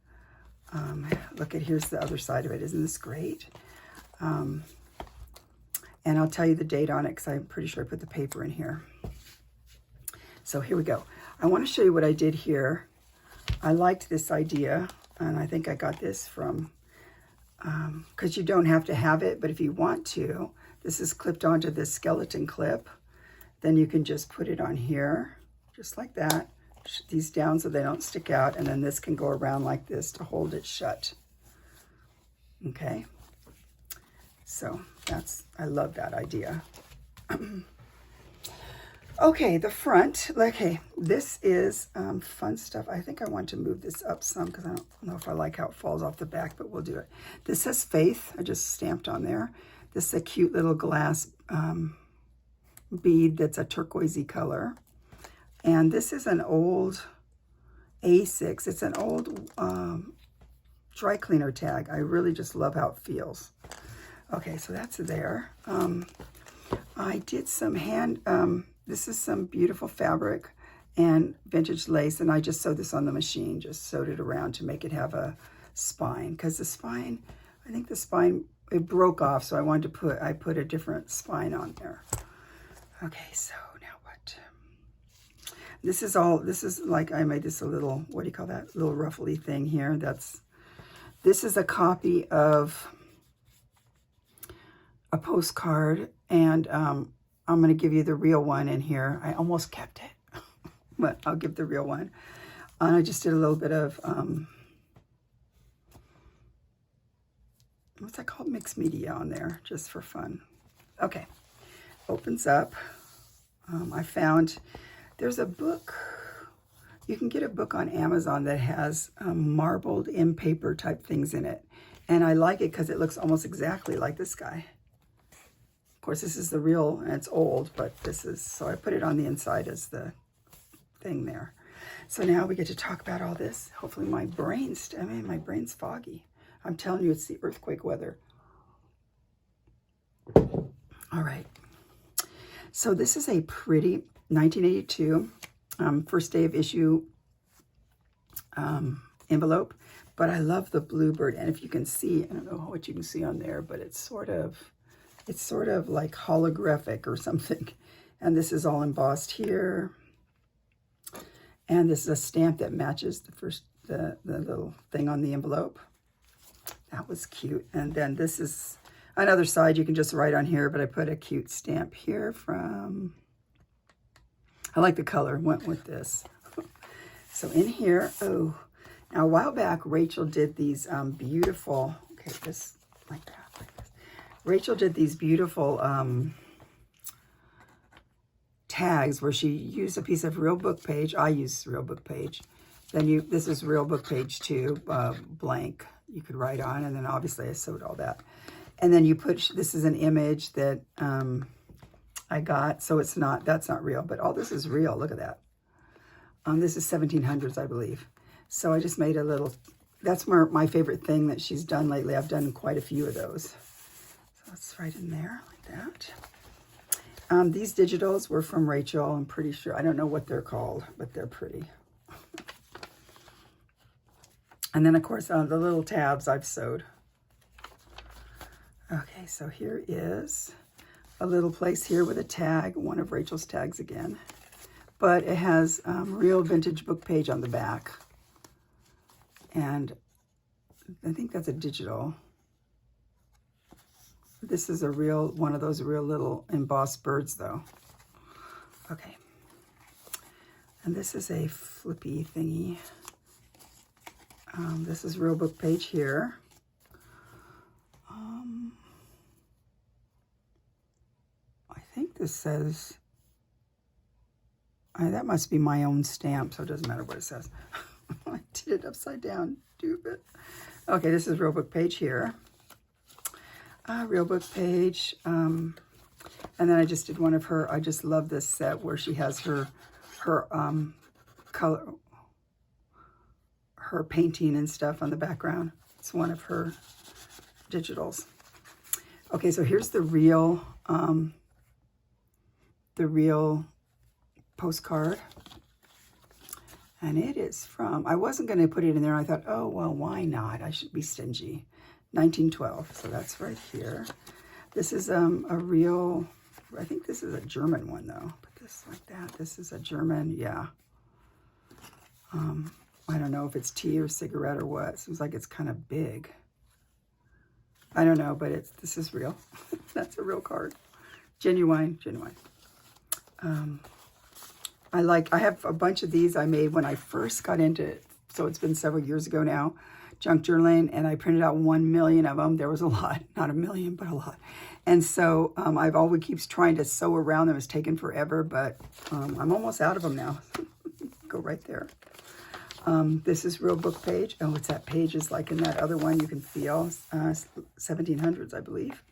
Look at, here's the other side of it. Isn't this great? And I'll tell you the date on it because I'm pretty sure I put the paper in here. So here we go. I want to show you what I did here. I liked this idea, and I think I got this from, because you don't have to have it, but if you want to, this is clipped onto this skeleton clip. Then you can just put it on here, just like that. These down so they don't stick out, and then this can go around like this to hold it shut. Okay, so I love that idea. Okay, the front. Okay, this is fun stuff. I think I want to move this up some because I don't know if I like how it falls off the back, but we'll do it. This says Faith. I just stamped on there. This is a cute little glass bead that's a turquoisey color. And this is an old A6. It's an old dry cleaner tag. I really just love how it feels. Okay, so that's there. I did some this is some beautiful fabric and vintage lace, and I just sewed this on the machine, just sewed it around to make it have a spine, because the spine, I think the spine, it broke off, so I put a different spine on there. Okay, so now what? This is like, I made this a little, what do you call that? Little ruffly thing here. This is a copy of a postcard, and I'm going to give you the real one in here. I almost kept it, but I'll give the real one. And I just did a little bit of, what's that called? Mixed media on there, just for fun. Okay, opens up. I found, there's a book. You can get a book on Amazon that has marbled in paper type things in it. And I like it because it looks almost exactly like this guy. Of course, this is the real, and it's old, but this is, so I put it on the inside as the thing there. So now we get to talk about all this. Hopefully my brain's foggy. I'm telling you, it's the earthquake weather. All right. So this is a pretty 1982 first day of issue envelope, but I love the bluebird. And if you can see, I don't know what you can see on there, but it's sort of like holographic or something. And this is all embossed here. And this is a stamp that matches the little thing on the envelope. That was cute. And then this is another side you can just write on here, but I put a cute stamp here from, I like the color, went with this. So in here, oh, now a while back, Rachel did these beautiful, okay, this, like that. Rachel did these beautiful tags where she used a piece of real book page. I used real book page. Then this is real book page too, blank. You could write on, and then obviously I sewed all that. And then you put, this is an image that I got, so it's not, that's not real, but all this is real. Look at that. This is 1700s, I believe. So I just made a little, that's my favorite thing that she's done lately. I've done quite a few of those. That's right in there, like that. These digitals were from Rachel, I'm pretty sure. I don't know what they're called, but they're pretty. And then, of course, the little tabs I've sewed. Okay, so here is a little place here with a tag, one of Rachel's tags again. But it has real vintage book page on the back. And I think that's a digital. This is a real, one of those real little embossed birds though. Okay. And this is a flippy thingy. This is real book page here. I think this says, that must be my own stamp, so it doesn't matter what it says. I did it upside down, stupid. Okay, this is real book page here. Real book page. And then I just did one of her, I just love this set where she has her color, her painting and stuff on the background. It's one of her digitals. Okay, so here's the real postcard. And it is from, I wasn't going to put it in there. I thought, oh, well, why not? I should be stingy. 1912, so that's right here. This is a real I think this is a German one though. Put this like that. This is a German, yeah. I don't know if it's tea or cigarette or what. Seems like it's kind of big. I don't know, but this is real. That's a real card. Genuine. I have a bunch of these I made when I first got into it. So it's been several years ago now. Junk journaling, and I printed out 1 million of them. There was a lot, not a million, but a lot. And so I've always keeps trying to sew around them. It's taken forever, but I'm almost out of them now. Go right there. This is real book page. Oh, it's that page is like in that other one. You can feel 1700s, I believe.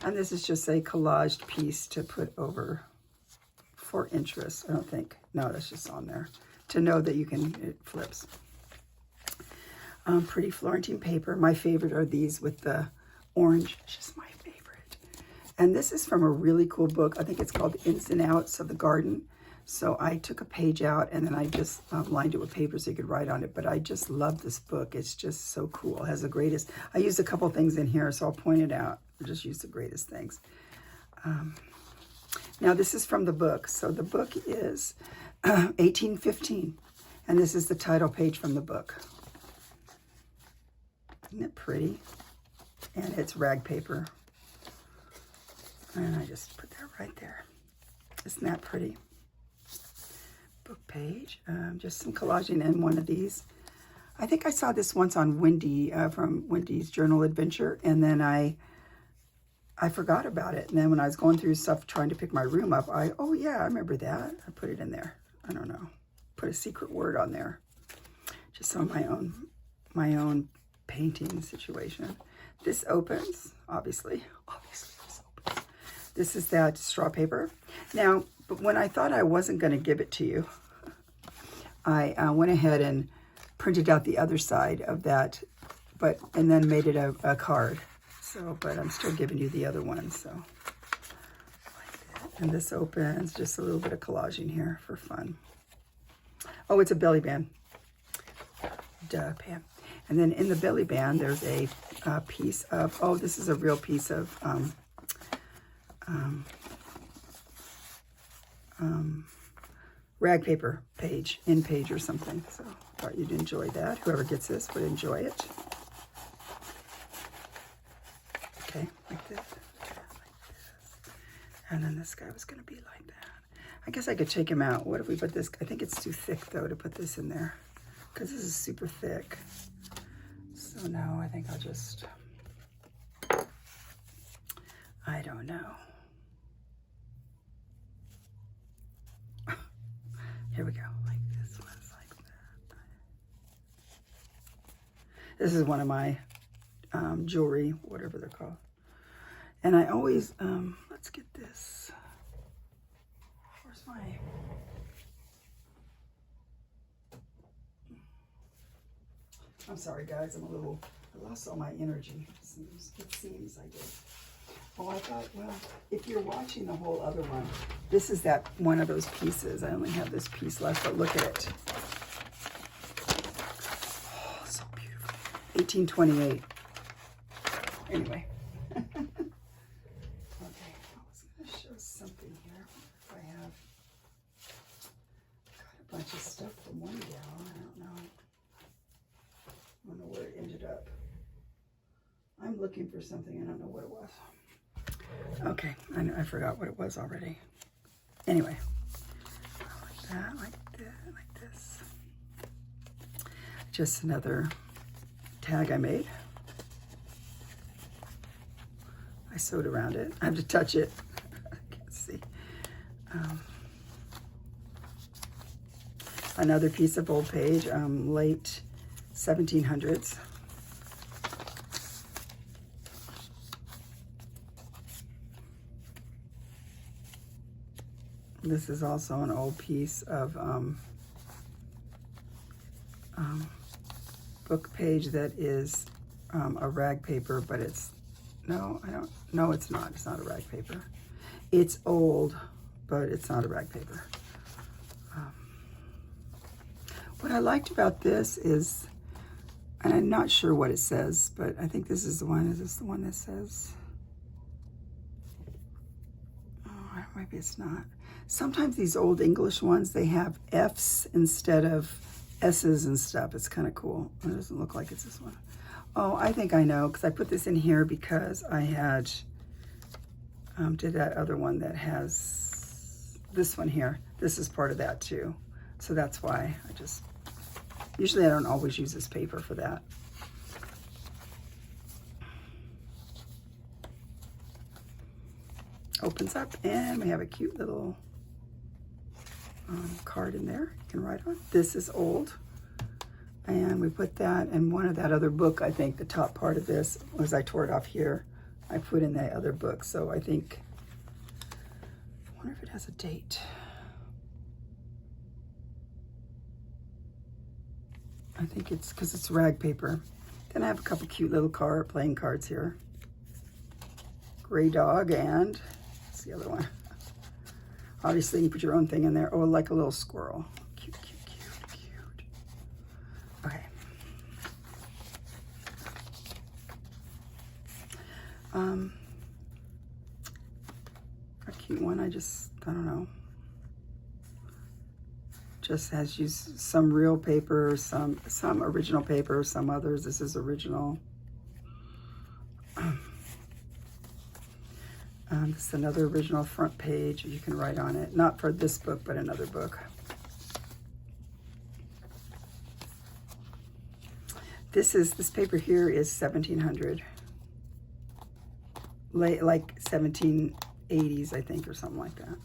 And this is just a collaged piece to put over for interest. I don't think. No, that's just on there to know that you can. It flips. Pretty Florentine paper. My favorite are these with the orange. It's just my favorite. And this is from a really cool book. I think it's called Ins and Outs of the Garden. So I took a page out and then I just lined it with paper so you could write on it. But I just love this book. It's just so cool. It has the greatest. I used a couple things in here, so I'll point it out. I'll just use the greatest things. Now this is from the book. So the book is 1815. And this is the title page from the book. Isn't it pretty? And it's rag paper. And I just put that right there. Isn't that pretty? Book page. Just some collaging in one of these. I think I saw this once on Wendy from Wendy's Journal Adventure. And then I forgot about it. And then when I was going through stuff trying to pick my room up, oh yeah, I remember that. I put it in there. I don't know. Put a secret word on there. Just on my own painting situation. This opens, obviously this opens. This is that straw paper. Now, but when I thought I wasn't going to give it to you, I went ahead and printed out the other side of that, and then made it a card. So, but I'm still giving you the other one. So, like that. And this opens, just a little bit of collaging here for fun. Oh, it's a belly band. Duh, Pam. And then in the belly band, there's a piece of, oh, this is a real piece of rag paper page, in page or something. So I thought you'd enjoy that. Whoever gets this would enjoy it. Okay, like this. And then this guy was going to be like that. I guess I could take him out. What if we put this? I think it's too thick, though, to put this in there. Because this is super thick. So no, I think I'll just, I don't know. Here we go, like this one's like that. This is one of my jewelry, whatever they're called. And I always, let's get this. Where's my... I'm sorry, guys. I lost all my energy. It seems I did. Oh, I thought, well, if you're watching the whole other one, this is that one of those pieces. I only have this piece left, but look at it. Oh, so beautiful. 1828. Anyway. Okay, I was going to show something here. If I have got a bunch of stuff from one gal. I don't know. I don't know where it ended up. I'm looking for something. I don't know what it was. Okay, I forgot what it was already. Anyway, like that, like that, like this. Just another tag I made. I sewed around it. I have to touch it. I can't see. Another piece of old page, late 1700s. This is also an old piece of book page that is a rag paper, but it's, no, it's not. It's not a rag paper. It's old, but it's not a rag paper. What I liked about this is, and I'm not sure what it says, but I think this is the one. Is this the one that says? maybe it's not. Sometimes these old English ones, they have F's instead of S's and stuff. It's kind of cool. It doesn't look like it's this one. Oh, I think I know, because I put this in here because I had did that other one that has this one here. This is part of that too. So that's why usually I don't always use this paper for that. Opens up and we have a cute little card in there you can write on. This is old. And we put that in one of that other book. I think the top part of this was, I tore it off here, I put in that other book. So I think, I wonder if it has a date. I think it's because it's rag paper. Then I have a couple cute little playing cards here. Gray dog and, what's the other one? Obviously you put your own thing in there. Oh, like a little squirrel. Cute, cute, cute, cute. Okay. A cute one, I don't know. Just has used some real paper, some original paper, some others. This is original. This is another original front page. You can write on it. Not for this book, but another book. This paper here is 1700. Like 1780s, I think, or something like that.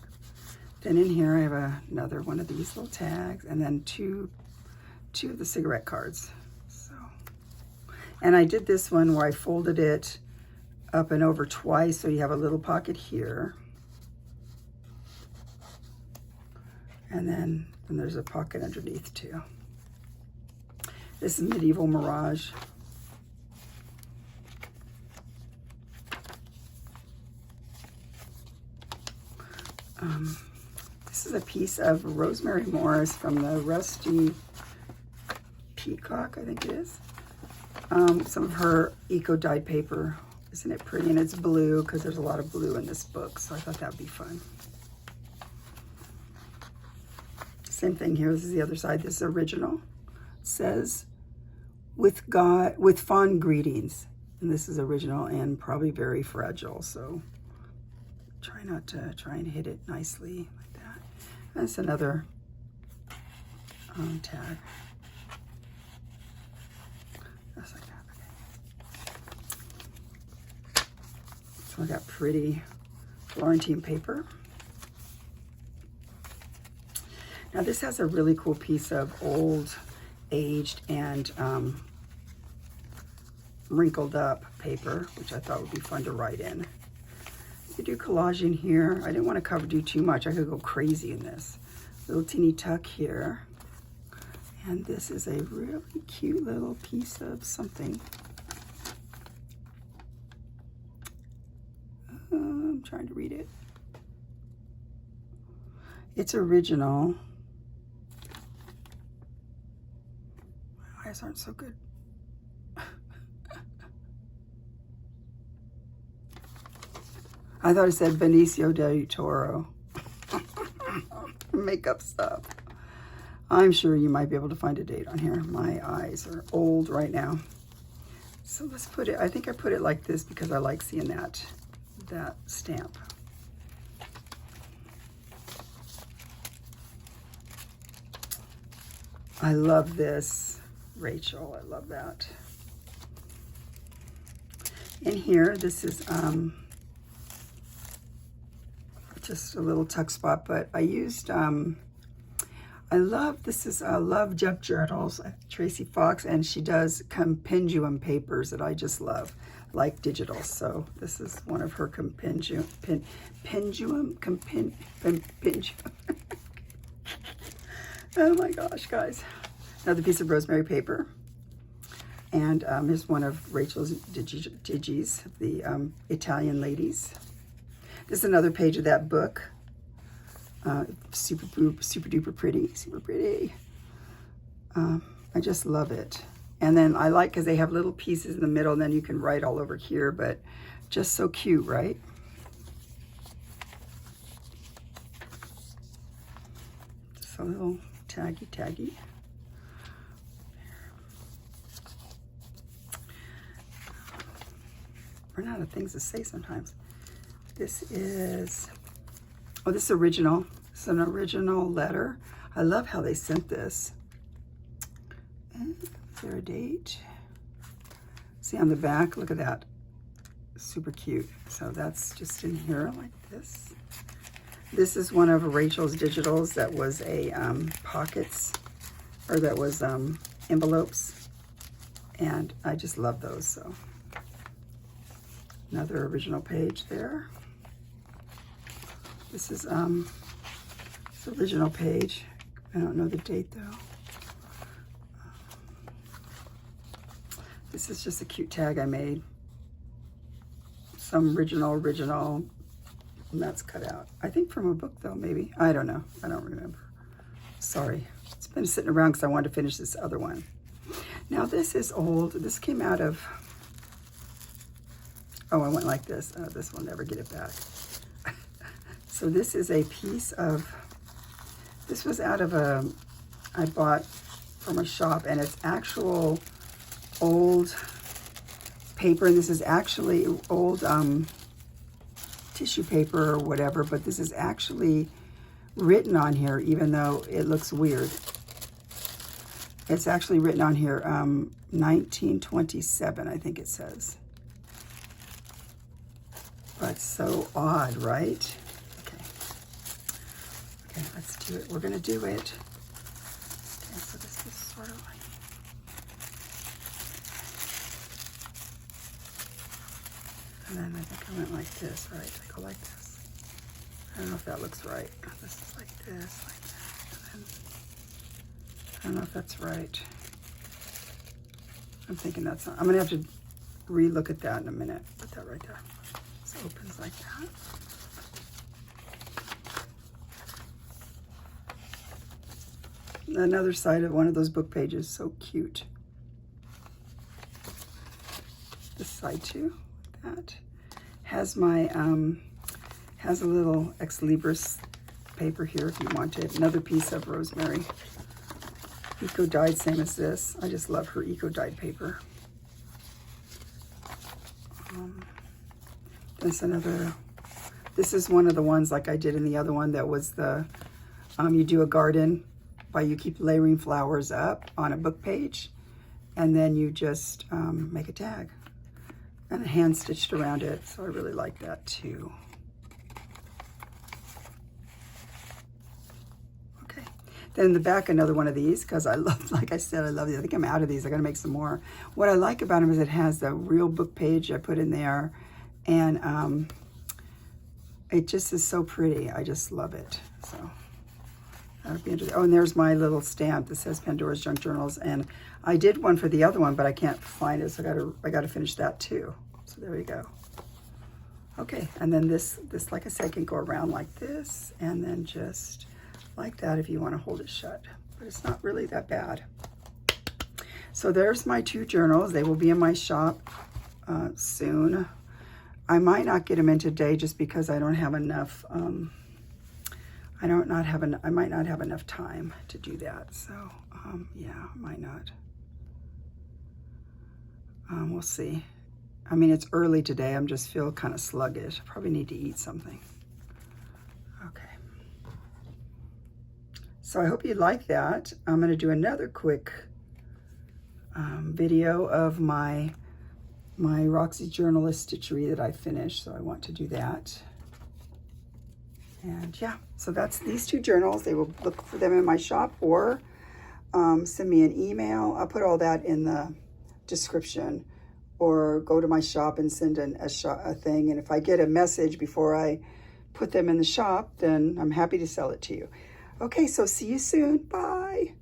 Then in here I have another one of these little tags, and then two of the cigarette cards. So, and I did this one where I folded it up and over twice, so you have a little pocket here, and then there's a pocket underneath too. This is Medieval Mirage. This is a piece of Rosemary Morris from the Rusty Peacock, I think it is. Some of her eco-dyed paper. Isn't it pretty? And it's blue, because there's a lot of blue in this book, so I thought that would be fun. Same thing here. This is the other side. This is original. It says, with fond greetings. And this is original and probably very fragile, so try and hit it nicely like that. That's another tag. Just like that. Okay. So I got pretty Florentine paper. Now this has a really cool piece of old, aged, and wrinkled up paper, which I thought would be fun to write in. You could do collaging here. I didn't want to do too much. I could go crazy in this. Little teeny tuck here. And this is a really cute little piece of something. I'm trying to read it. It's original. My eyes aren't so good. I thought it said Benicio del Toro. Makeup stuff. I'm sure you might be able to find a date on here. My eyes are old right now. So let's put it, I think I put it like this because I like seeing that stamp. I love this, Rachel. I love that. In here, this is just a little tuck spot, but I used, this is Love Jump Journals, Tracy Fox, and she does compendium papers that I just love, like digital. So this is one of her compendium. Oh my gosh, guys. Another piece of rosemary paper. And here's one of Rachel's digis, the Italian ladies. This is another page of that book. Super duper pretty, super pretty. I just love it. And then I like, because they have little pieces in the middle, and then you can write all over here, but just so cute, right? a little taggy. Run out of things to say sometimes. This is, oh, this is original. It's an original letter. I love how they sent this. And is there a date? See on the back, look at that. Super cute. So that's just in here like this. This is one of Rachel's digitals that was a pockets, or that was envelopes. And I just love those, so. Another original page there. This is this original page. I don't know the date though. This is just a cute tag I made. Some original, and that's cut out. I think from a book though, maybe. I don't know. I don't remember. Sorry. It's been sitting around because I wanted to finish this other one. Now this is old. This came out of, oh, I went like this. This will never get it back. So this is a piece of, this was out of I bought from a shop, and it's actual old paper, and this is actually old tissue paper or whatever, but this is actually written on here, even though it looks weird. It's actually written on here, 1927, I think it says. But so odd, right? Okay, let's do it. We're gonna do it. Okay, so this is sort of like, and then I think I went like this, right? I go like this. I don't know if that looks right. This is like this, like that. And then, I don't know if that's right. I'm thinking that's not. I'm gonna have to re-look at that in a minute. Put that right there. So it opens like that. Another side of one of those book pages, so cute. This side too, like that. Has my, has a little ex libris paper here if you want it. Another piece of rosemary. Eco dyed, same as this. I just love her eco dyed paper. This is one of the ones like I did in the other one that was the, you do a garden, but you keep layering flowers up on a book page, and then you just make a tag and hand stitched around it. So I really like that too. Okay, then in the back, another one of these, because I love, like I said, I love these. I think I'm out of these. I gotta make some more. What I like about them is it has the real book page I put in there, and it just is so pretty. I just love it. So that would be interesting. Oh, and there's my little stamp that says Pandora's Junk Journals, and I did one for the other one, but I can't find it, so I gotta finish that too. So there you go. Okay, and then this like I said can go around like this, and then just like that if you want to hold it shut. But it's not really that bad. So there's my 2 journals. They will be in my shop soon. I might not get them in today just because I don't have enough. I might not have enough time to do that. So yeah, I might not. We'll see. I mean, it's early today. I'm just feel kind of sluggish. I probably need to eat something. Okay. So I hope you like that. I'm going to do another quick video of my Roxy Journalist stitchery that I finished. So I want to do that. And yeah, so that's these 2 journals. They will look for them in my shop, or send me an email. I'll put all that in the description, or go to my shop and send a thing. And if I get a message before I put them in the shop, then I'm happy to sell it to you. Okay, so see you soon. Bye.